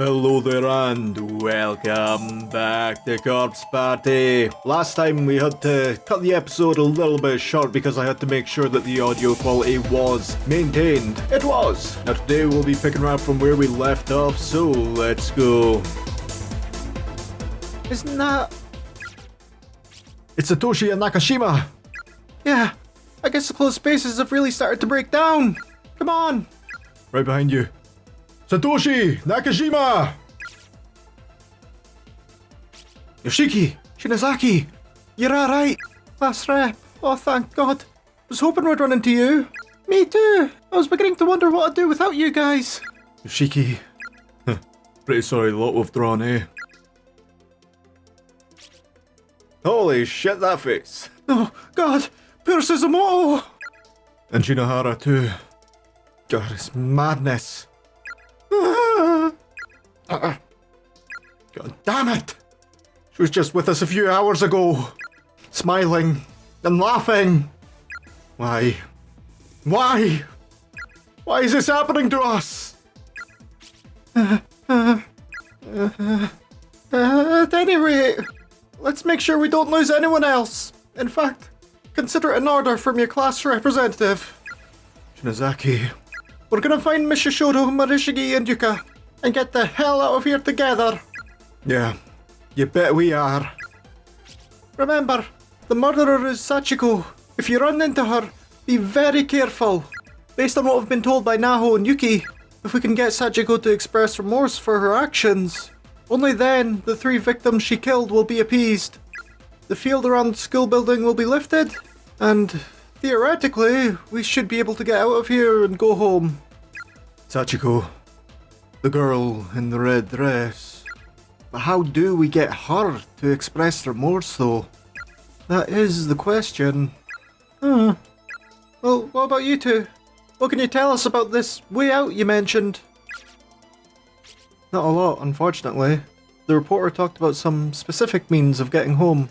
Hello there and welcome back to Corpse Party. Last time we had to cut the episode a little bit short because I had to make sure that the audio quality was maintained. It was! Now today we'll be picking right up from where we left off, so let's go. Isn't that... It's Satoshi and Nakashima! Yeah, I guess the closed spaces have really started to break down. Come on! Right behind you. Satoshi! Nakashima! Yoshiki! Shinazaki! You're alright! Last rep. Oh, thank God. Was hoping we'd run into you. Me too! I was beginning to wonder what I'd do without you guys. Yoshiki. Pretty sorry the lot we've drawn, eh? Holy shit, that face! Oh, God! Poor Suzumoto! And Shinohara too. God, it's madness. God damn it! She was just with us a few hours ago. Smiling and laughing. Why? Why? Why is this happening to us? At any rate, let's make sure we don't lose anyone else. In fact, consider it an order from your class representative. Shinazaki. We're gonna find Mishishodo, Marishigi, and Yuka, and get the hell out of here together. Yeah, you bet we are. Remember, the murderer is Sachiko. If you run into her, be very careful. Based on what we've been told by Naho and Yuki, if we can get Sachiko to express remorse for her actions, only then the 3 victims she killed will be appeased. The field around the school building will be lifted, and theoretically, we should be able to get out of here and go home. Sachiko. The girl in the red dress. But how do we get her to express remorse, though? That is the question. Well, what about you two? What can you tell us about this way out you mentioned? Not a lot, unfortunately. The reporter talked about some specific means of getting home,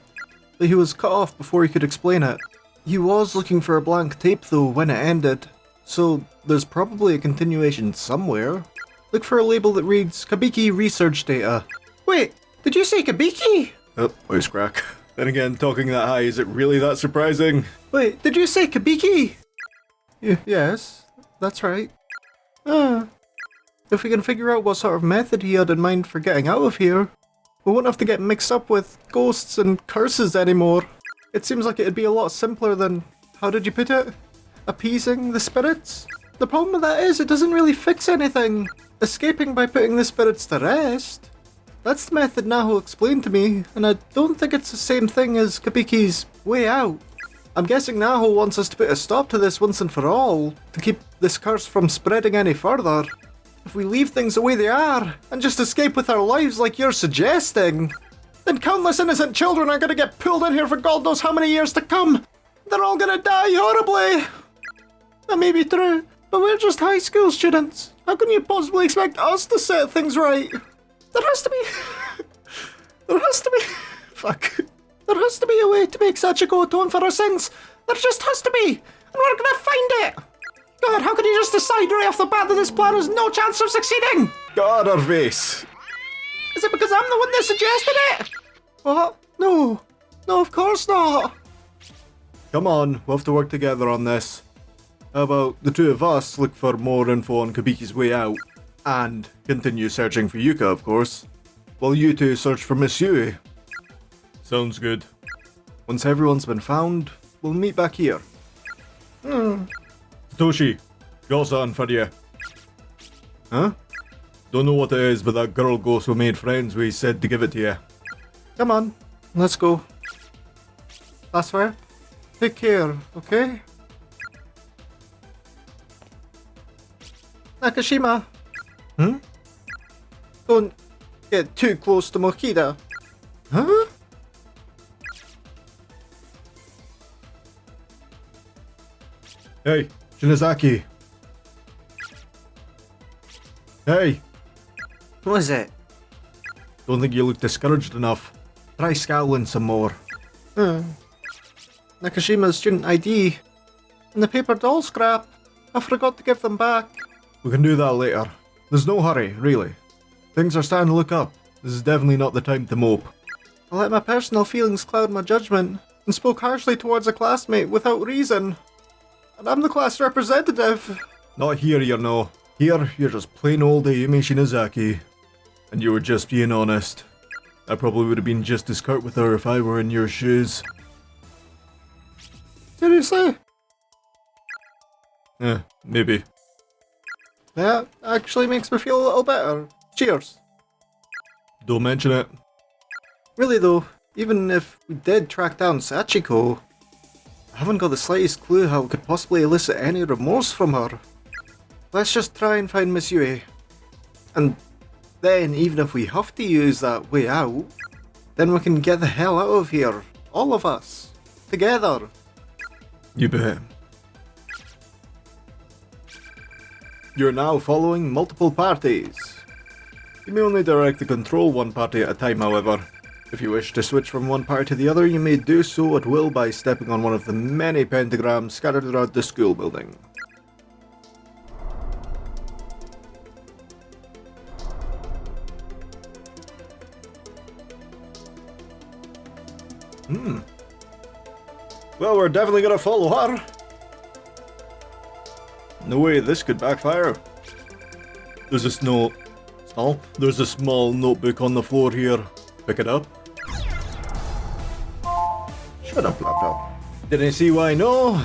but he was cut off before he could explain it. He was looking for a blank tape though when it ended, so there's probably a continuation somewhere. Look for a label that reads Kabiki Research Data. Wait, did you say Kabiki? Oh, voice crack. Then again, talking that high, is it really that surprising? Wait, did you say Kabiki? Yes, that's right. If we can figure out what sort of method he had in mind for getting out of here, we won't have to get mixed up with ghosts and curses anymore. It seems like it'd be a lot simpler than, how did you put it? Appeasing the spirits? The problem with that is it doesn't really fix anything. Escaping by putting the spirits to rest? That's the method Naho explained to me, and I don't think it's the same thing as Kabiki's way out. I'm guessing Naho wants us to put a stop to this once and for all, to keep this curse from spreading any further. If we leave things the way they are, and just escape with our lives like you're suggesting, then countless innocent children are gonna get pulled in here for God knows how many years to come. They're all gonna die horribly. That may be true, but we're just high school students. How can you possibly expect us to set things right? There has to be... There has to be a way to make Sachiko atone for her sins. There just has to be, and we're gonna find it. God, how can you just decide right off the bat that this plan has no chance of succeeding? God, her face. Is it because I'm the one that suggested it? What? No, of course not. Come on, we'll have to work together on this. How about the two of us look for more info on Kabiki's way out, and continue searching for Yuka, of course, while you two search for Miss Yui. Sounds good. Once everyone's been found, we'll meet back here. Satoshi, got something for you. Huh? Don't know what it is, but that girl ghost we made friends with said to give it to you. Come on, let's go. That's fair. Take care, okay? Nakashima. Don't get too close to Mokida. Huh? Hey, Shinazaki. Hey. What is it? Don't think you look discouraged enough. Try scowling some more. Nakashima's student ID and the paper doll scrap. I forgot to give them back. We can do that later. There's no hurry, really. Things are starting to look up. This is definitely not the time to mope. I let my personal feelings cloud my judgment and spoke harshly towards a classmate without reason. And I'm the class representative. Not here, you know. Here, you're just plain old Ayumi Shinozaki. And you were just being honest. I probably would have been just as curt with her if I were in your shoes. Seriously? Maybe. That actually makes me feel a little better. Cheers. Don't mention it. Really though, even if we did track down Sachiko, I haven't got the slightest clue how it could possibly elicit any remorse from her. Let's just try and find Miss Yue. And then, even if we have to use that way out, then we can get the hell out of here. All of us. Together. You bet. You're now following multiple parties. You may only directly control one party at a time, however. If you wish to switch from one party to the other, you may do so at will by stepping on one of the many pentagrams scattered around the school building. Well, we're definitely gonna follow her. No way this could backfire. There's a There's a small notebook on the floor here. Pick it up. Shut up, laptop. Didn't see why no?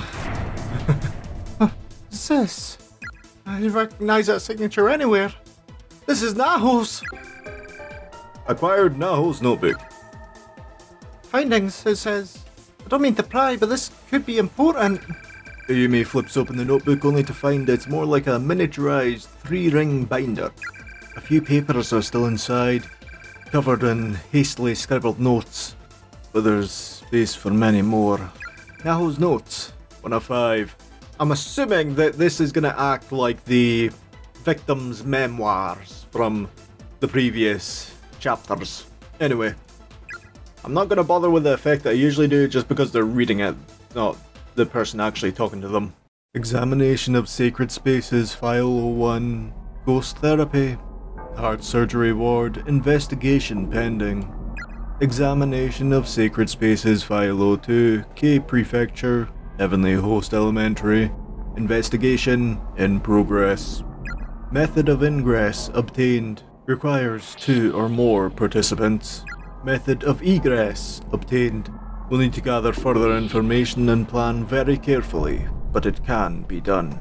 What's this? I recognize that signature anywhere. This is Naho's. Acquired Naho's notebook. Findings, it says. I don't mean to pry, but this could be important. Ayumi flips open the notebook only to find it's more like a miniaturized 3-ring binder. A few papers are still inside, covered in hastily scribbled notes, but there's space for many more. Naho's notes, 1 of 5. I'm assuming that this is gonna act like the victim's memoirs from the previous chapters. Anyway, I'm not gonna bother with the effect that I usually do just because they're reading it, not the person actually talking to them. Examination of Sacred Spaces, File 01, Ghost Therapy, Heart Surgery Ward, Investigation pending. Examination of Sacred Spaces, File 02, K Prefecture, Heavenly Host Elementary, Investigation in progress. Method of ingress obtained, requires 2 or more participants. Method of egress obtained. We'll need to gather further information and plan very carefully, but it can be done.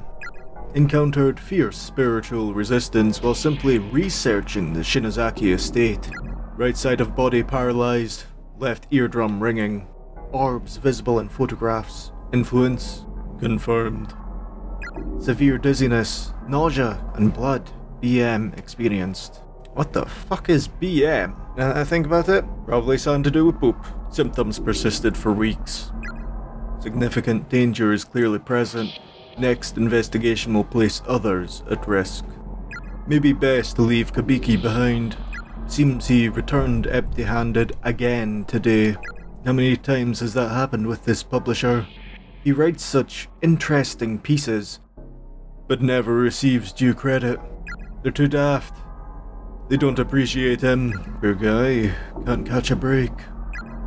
Encountered fierce spiritual resistance while simply researching the Shinozaki estate. Right side of body paralyzed, left eardrum ringing. Orbs visible in photographs. Influence confirmed. Severe dizziness, nausea, and blood. BM experienced. What the fuck is BM? Now that I think about it, probably something to do with poop. Symptoms persisted for weeks. Significant danger is clearly present. Next investigation will place others at risk. Maybe best to leave Kabiki behind. Seems he returned empty-handed again today. How many times has that happened with this publisher? He writes such interesting pieces, but never receives due credit. They're too daft. They don't appreciate him. Poor guy, can't catch a break.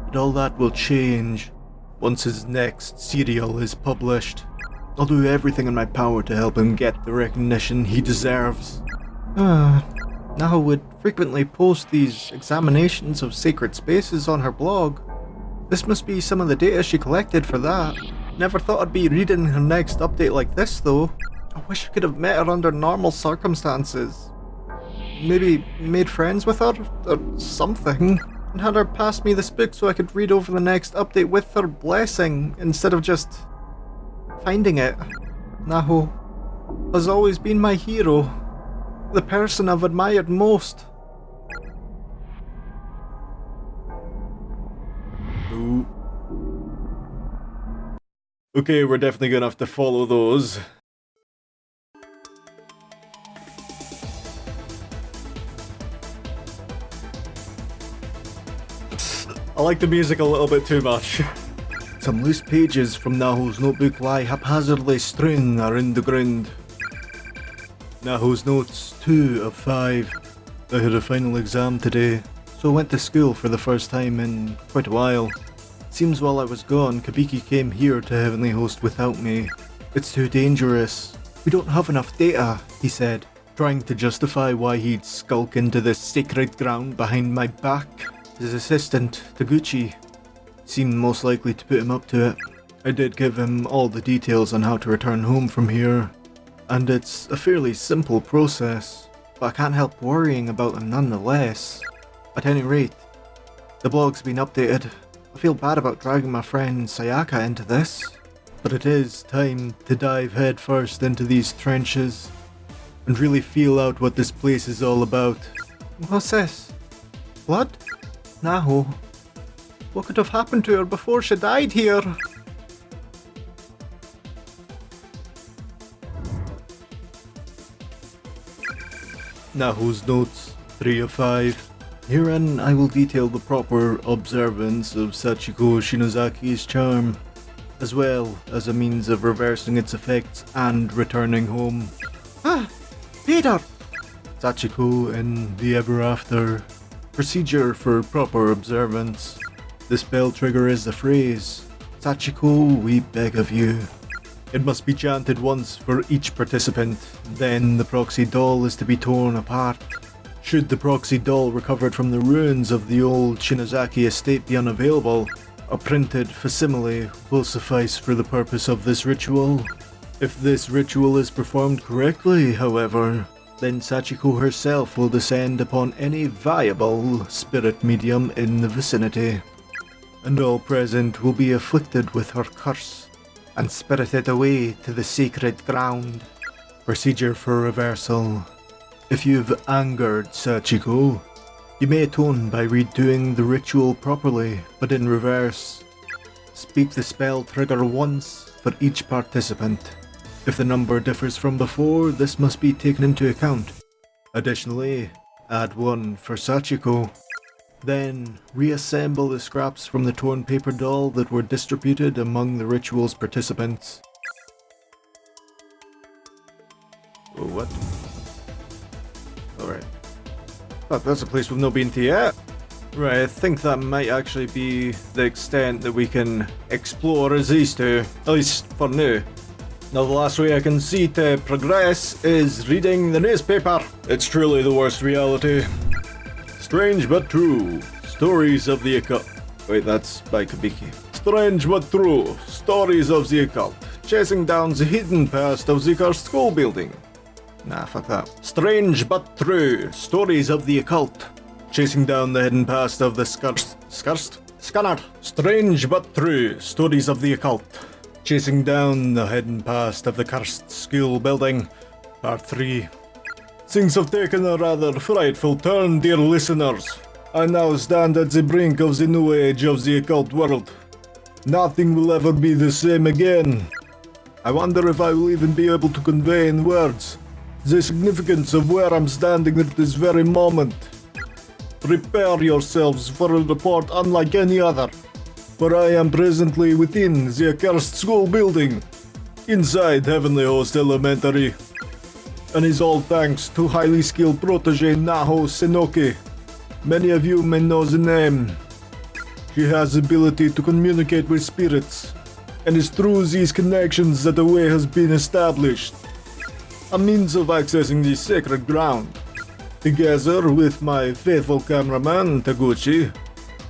But all that will change once his next serial is published. I'll do everything in my power to help him get the recognition he deserves. Naho would frequently post these examinations of sacred spaces on her blog. This must be some of the data she collected for that. Never thought I'd be reading her next update like this though. I wish I could have met her under normal circumstances. Maybe made friends with her, or something, and had her pass me this book so I could read over the next update with her blessing, instead of just finding it. Naho has always been my hero, the person I've admired most. Ooh. Okay, we're definitely gonna have to follow those. I like the music a little bit too much. Some loose pages from Naho's notebook lie haphazardly strewn around the ground. Naho's notes, 2 of 5. I had a final exam today, so I went to school for the first time in quite a while. Seems while I was gone, Kabiki came here to Heavenly Host without me. It's too dangerous. We don't have enough data, he said, trying to justify why he'd skulk into this sacred ground behind my back. His assistant, Taguchi, seemed most likely to put him up to it. I did give him all the details on how to return home from here, and it's a fairly simple process, but I can't help worrying about him nonetheless. At any rate, the blog's been updated. I feel bad about dragging my friend Sayaka into this, but it is time to dive headfirst into these trenches and really feel out what this place is all about. What's this? Blood? Naho. What could have happened to her before she died here? Naho's notes, 3 of 5. Herein I will detail the proper observance of Sachiko Shinozaki's charm, as well as a means of reversing its effects and returning home. Ah! Peter! Sachiko in the Ever After. Procedure for proper observance. The spell trigger is the phrase, Sachiko, we beg of you. It must be chanted once for each participant, then the proxy doll is to be torn apart. Should the proxy doll recovered from the ruins of the old Shinozaki estate be unavailable, a printed facsimile will suffice for the purpose of this ritual. If this ritual is performed correctly, however, then Sachiko herself will descend upon any viable spirit medium in the vicinity, and all present will be afflicted with her curse and spirited away to the sacred ground. Procedure for reversal. If you've angered Sachiko, you may atone by redoing the ritual properly, but in reverse. Speak the spell trigger once for each participant. If the number differs from before, this must be taken into account. Additionally, add 1 for Sachiko. Then, reassemble the scraps from the torn paper doll that were distributed among the ritual's participants. Oh, what? Alright. Oh, that's a place we've not been to yet. Right, I think that might actually be the extent that we can explore as these two, at least for now. Now the last way I can see to progress is reading the newspaper. It's truly the worst reality. Strange but true. Stories of the occult. Wait, that's by Kabiki. Strange but true. Stories of the occult. Chasing down the hidden past of the cursed school building. Nah, fuck that. Strange but true. Stories of the occult. Chasing down the hidden past of the Scanner. Strange but true. Stories of the occult. Chasing down the hidden past of the cursed school building. Part 3. Things have taken a rather frightful turn, dear listeners. I now stand at the brink of the new age of the occult world. Nothing will ever be the same again. I wonder if I will even be able to convey in words the significance of where I'm standing at this very moment. Prepare yourselves for a report unlike any other, for I am presently within the accursed school building, inside Heavenly Host Elementary, and is all thanks to highly skilled protege Naho Senoki. Many of you may know the name. She has the ability to communicate with spirits, and it's through these connections that a way has been established, a means of accessing the sacred ground. Together with my faithful cameraman Taguchi,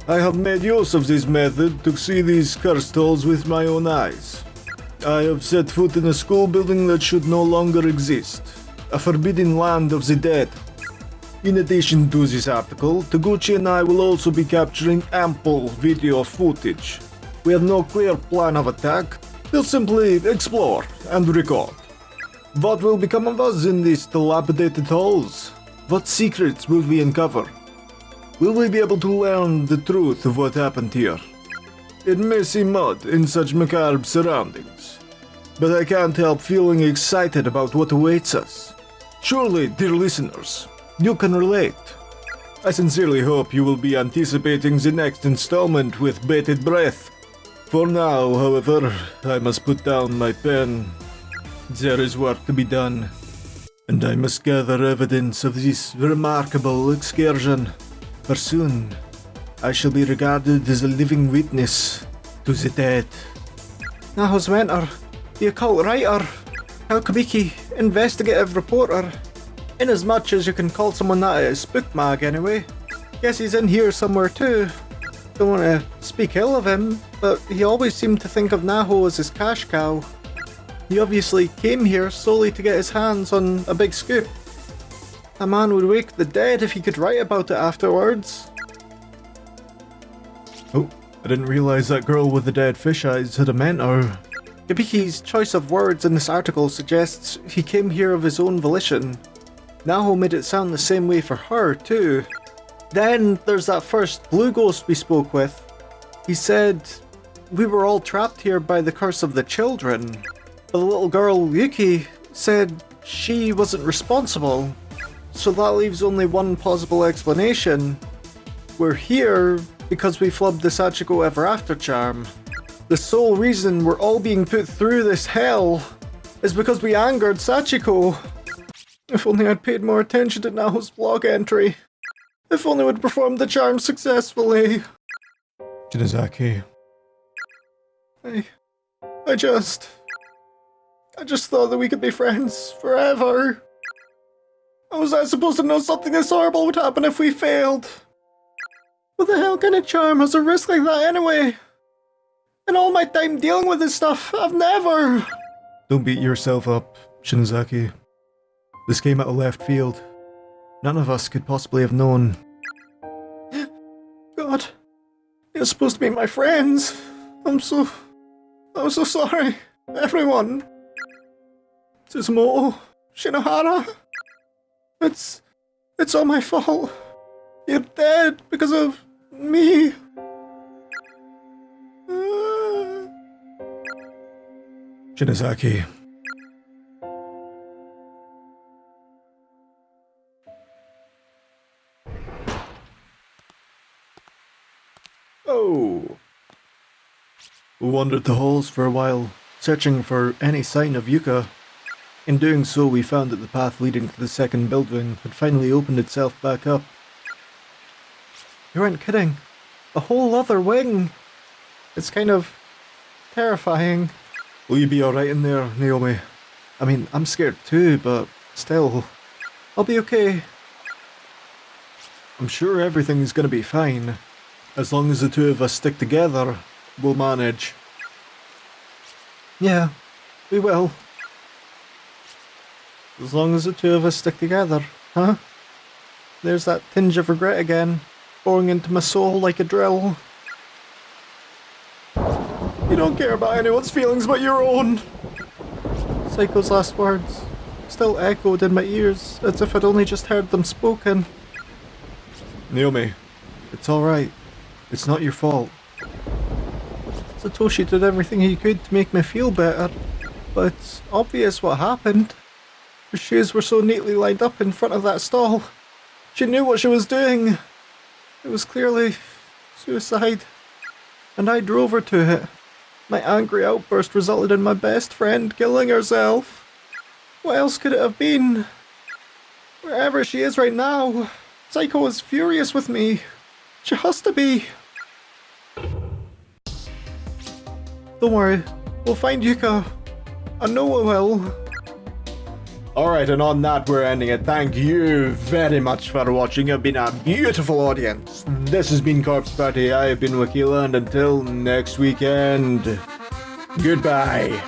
I have made use of this method to see these cursed holes with my own eyes. I have set foot in a school building that should no longer exist, a forbidden land of the dead. In addition to this article, Taguchi and I will also be capturing ample video footage. We have no clear plan of attack, we'll simply explore and record. What will become of us in these dilapidated halls? What secrets will we uncover? Will we be able to learn the truth of what happened here? It may seem odd in such macabre surroundings, but I can't help feeling excited about what awaits us. Surely, dear listeners, you can relate. I sincerely hope you will be anticipating the next installment with bated breath. For now, however, I must put down my pen. There is work to be done. And I must gather evidence of this remarkable excursion, for soon I shall be regarded as a living witness to the dead. Naho's mentor, the occult writer, Alkabiki, investigative reporter. Inasmuch as you can call someone that at a spook mag anyway. Guess he's in here somewhere too. Don't want to speak ill of him, but he always seemed to think of Naho as his cash cow. He obviously came here solely to get his hands on a big scoop. A man would wake the dead if he could write about it afterwards. Oh, I didn't realize that girl with the dead fish eyes had a mentor. Yabiki's choice of words in this article suggests he came here of his own volition. Naho made it sound the same way for her too. Then there's that first blue ghost we spoke with. He said we were all trapped here by the curse of the children. But the little girl, Yuki, said she wasn't responsible. So that leaves only one plausible explanation. We're here because we flubbed the Sachiko Ever After charm. The sole reason we're all being put through this hell is because we angered Sachiko. If only I'd paid more attention to Naho's blog entry. If only we'd performed the charm successfully. Shinozaki. I just thought that we could be friends forever. How was I supposed to know something this horrible would happen if we failed? What the hell kind of charm has a risk like that anyway? In all my time dealing with this stuff, I've never... Don't beat yourself up, Shinozaki. This came out of left field. None of us could possibly have known. God, you're supposed to be my friends. I'm so sorry, everyone. Tsuzumo, Shinohara. It's all my fault. You're dead because of me. Shinozaki. Oh. We wandered the halls for a while, searching for any sign of Yuka. In doing so, we found that the path leading to the second building had finally opened itself back up. You weren't kidding. A whole other wing. It's kind of terrifying. Will you be alright in there, Naomi? I mean, I'm scared too, but still. I'll be okay. I'm sure everything's gonna be fine. As long as the two of us stick together, we'll manage. Yeah, we will. As long as the two of us stick together, huh? There's that tinge of regret again, boring into my soul like a drill. You don't care about anyone's feelings but your own. Psycho's last words still echoed in my ears as if I'd only just heard them spoken. Naomi, it's alright. It's not your fault. Satoshi did everything he could to make me feel better, but it's obvious what happened. Her shoes were so neatly lined up in front of that stall. She knew what she was doing. It was clearly suicide, and I drove her to it. My angry outburst resulted in my best friend killing herself. What else could it have been? Wherever she is right now, Psycho is furious with me. She has to be. Don't worry, we'll find Yuka. I know we will. Alright, and on that we're ending it. Thank you very much for watching. You've been a beautiful audience. This has been Corpse Party. I have been Wackyla, and until next weekend, goodbye.